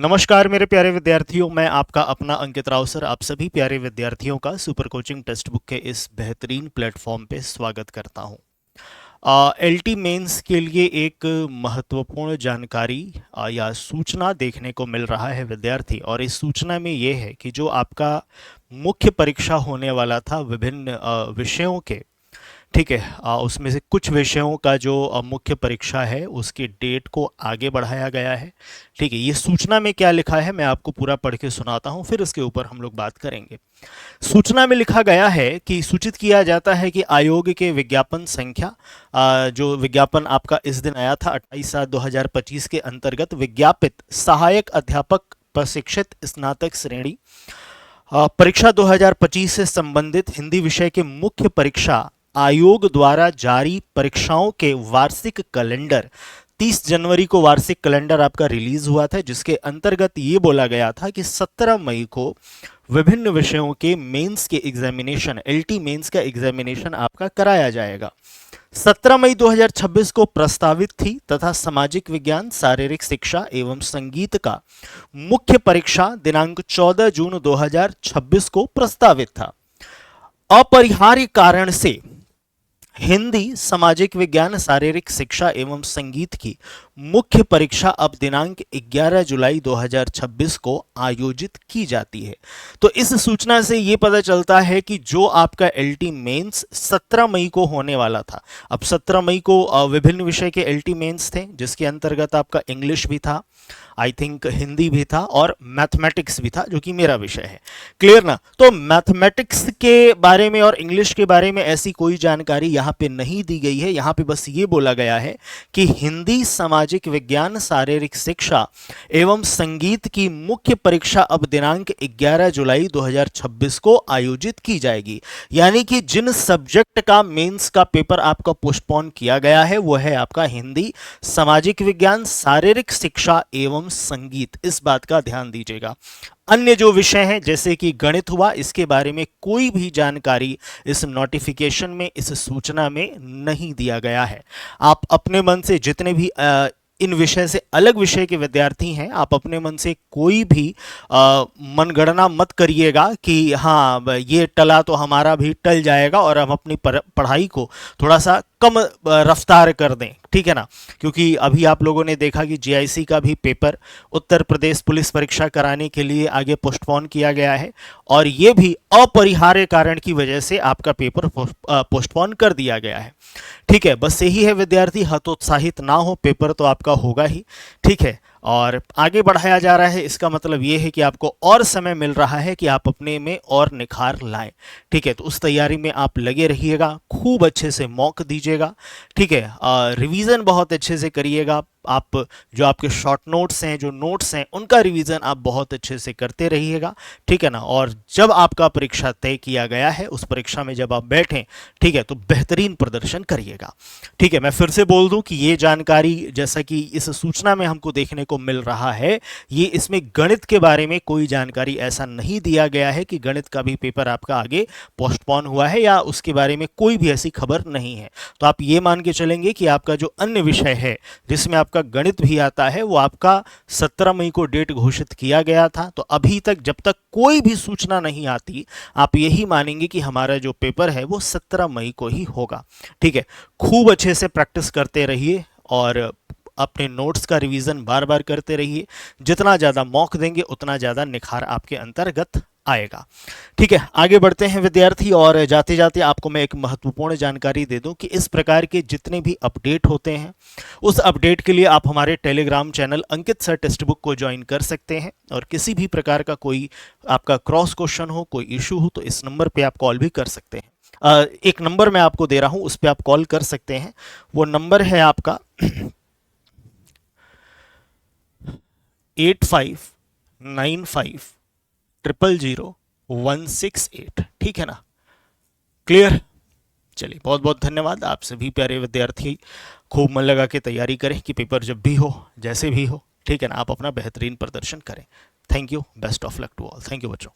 नमस्कार मेरे प्यारे विद्यार्थियों, मैं आपका अपना अंकित राव सर आप सभी प्यारे विद्यार्थियों का सुपर कोचिंग टेक्स्ट बुक के इस बेहतरीन प्लेटफॉर्म पे स्वागत करता हूं। एलटी मेंस के लिए एक महत्वपूर्ण जानकारी या सूचना देखने को मिल रहा है विद्यार्थी, और इस सूचना में ये है कि जो आपका मुख्य परीक्षा होने वाला था विभिन्न विषयों के, ठीक है, उसमें से कुछ विषयों का जो मुख्य परीक्षा है उसकी डेट को आगे बढ़ाया गया है। ठीक है, ये सूचना में क्या लिखा है मैं आपको पूरा पढ़ के सुनाता हूँ, फिर इसके ऊपर हम लोग बात करेंगे। सूचना में लिखा गया है कि सूचित किया जाता है कि आयोग के विज्ञापन संख्या, जो विज्ञापन आपका इस दिन आया था 28/7/2025 के अंतर्गत विज्ञापित सहायक अध्यापक प्रशिक्षित स्नातक श्रेणी परीक्षा 2025 से संबंधित हिंदी विषय के मुख्य परीक्षा आयोग द्वारा जारी परीक्षाओं के वार्षिक कैलेंडर 30 जनवरी को वार्षिक कैलेंडर आपका रिलीज हुआ था, जिसके अंतर्गत ये बोला गया था कि 17 मई को विभिन्न विषयों के मेंस के एग्जामिनेशन, एलटी मेंस का एग्जामिनेशन आपका कराया जाएगा। 17 मई 2026 को प्रस्तावित थी तथा सामाजिक विज्ञान, शारीरिक शिक्षा एवं संगीत का मुख्य परीक्षा दिनांक 14 जून 2026 को प्रस्तावित था। अपरिहार्य कारण से हिंदी, सामाजिक विज्ञान, शारीरिक शिक्षा एवं संगीत की मुख्य परीक्षा अब दिनांक 11 जुलाई 2026 को आयोजित की जाती है। तो इस सूचना से ये पता चलता है कि जो आपका एलटी मेंस 17 मई को होने वाला था, अब 17 मई को विभिन्न विषय के एलटी मेंस थे, जिसके अंतर्गत आपका इंग्लिश भी था, आई थिंक हिंदी भी था और मैथमेटिक्स भी था, जो कि मेरा विषय है। क्लियर ना? तो मैथमेटिक्स के बारे में और इंग्लिश के बारे में ऐसी कोई जानकारी यहाँ पे नहीं दी गई है। यहाँ पे बस ये बोला गया है कि हिंदी, सामाजिक विज्ञान, शारीरिक शिक्षा एवं संगीत की मुख्य परीक्षा अब दिनांक 11 जुलाई 2026 को आयोजित की जाएगी। यानी कि जिन सब्जेक्ट का मेंस का पेपर आपका पोस्टपोन किया गया है वो है आपका हिंदी, सामाजिक विज्ञान, शारीरिक शिक्षा एवं संगीत। इस बात का ध्यान दीजिएगा। अन्य जो विषय हैं जैसे कि गणित हुआ, इसके बारे में कोई भी जानकारी इस नोटिफिकेशन में, इस सूचना में नहीं दिया गया है। आप अपने मन से जितने भी इन विषय से अलग विषय के विद्यार्थी हैं, आप अपने मन से कोई भी मनगणना मत करिएगा कि हाँ ये टला तो हमारा भी टल जाएगा और हम अपनी पढ़ाई को थोड़ा सा कम रफ्तार कर दें। ठीक है ना? क्योंकि अभी आप लोगों ने देखा कि जीआईसी का भी पेपर उत्तर प्रदेश पुलिस परीक्षा कराने के लिए आगे पोस्टपोन किया गया है, और ये भी अपरिहार्य कारण की वजह से आपका पेपर पोस्टपोन कर दिया गया है। ठीक है, बस यही है विद्यार्थी, हतोत्साहित ना हो, पेपर तो आपका होगा ही। ठीक है, और आगे बढ़ाया जा रहा है, इसका मतलब ये है कि आपको और समय मिल रहा है कि आप अपने में और निखार लाएं। ठीक है, तो उस तैयारी में आप लगे रहिएगा, खूब अच्छे से मॉक दीजिएगा। ठीक है, रिवीजन बहुत अच्छे से करिएगा। आप जो आपके शॉर्ट नोट्स हैं, जो नोट्स हैं, उनका रिवीजन आप बहुत अच्छे से करते रहिएगा। ठीक है ना? और जब आपका परीक्षा तय किया गया है, उस परीक्षा में जब आप बैठें, ठीक है, तो बेहतरीन प्रदर्शन करिएगा। ठीक है, मैं फिर से बोल दूं कि ये जानकारी जैसा कि इस सूचना में हमको देखने को मिल रहा है, ये इसमें गणित के बारे में कोई जानकारी ऐसा नहीं दिया गया है कि गणित का भी पेपर आपका आगे पोस्टपोन हुआ है, या उसके बारे में कोई भी ऐसी खबर नहीं है। तो आप ये मान के चलेंगे कि आपका जो अन्य विषय है जिसमें आपका गणित भी आता है, वो आपका 17 मई को डेट घोषित किया गया था। तो अभी तक जब तक कोई भी सूचना नहीं आती, आप यही मानेंगे कि हमारा जो पेपर है वो 17 मई को ही होगा। ठीक है, खूब अच्छे से प्रैक्टिस करते रहिए और अपने नोट्स का रिवीजन बार बार करते रहिए। जितना ज़्यादा मॉक देंगे उतना ज़्यादा निखार आपके अंतर्गत आएगा। ठीक है, आगे बढ़ते हैं विद्यार्थी, और जाते जाते आपको मैं एक महत्वपूर्ण जानकारी दे दूं कि इस प्रकार के जितने भी अपडेट होते हैं, उस अपडेट के लिए आप हमारे टेलीग्राम चैनल अंकित सर टेक्स्ट बुक को ज्वाइन कर सकते हैं। और किसी भी प्रकार का कोई आपका क्रॉस क्वेश्चन हो, कोई इशू हो, तो इस नंबर पे आप कॉल भी कर सकते हैं। एक नंबर मैं आपको दे रहा हूं, उस पर आप कॉल कर सकते हैं। वो नंबर है आपका 8595000168। ठीक है ना? क्लियर? चलिए, बहुत बहुत धन्यवाद। आप सभी प्यारे विद्यार्थी खूब मन लगा के तैयारी करें कि पेपर जब भी हो, जैसे भी हो, ठीक है ना, आप अपना बेहतरीन प्रदर्शन करें। Thank you, best of luck to all. Thank you बच्चों।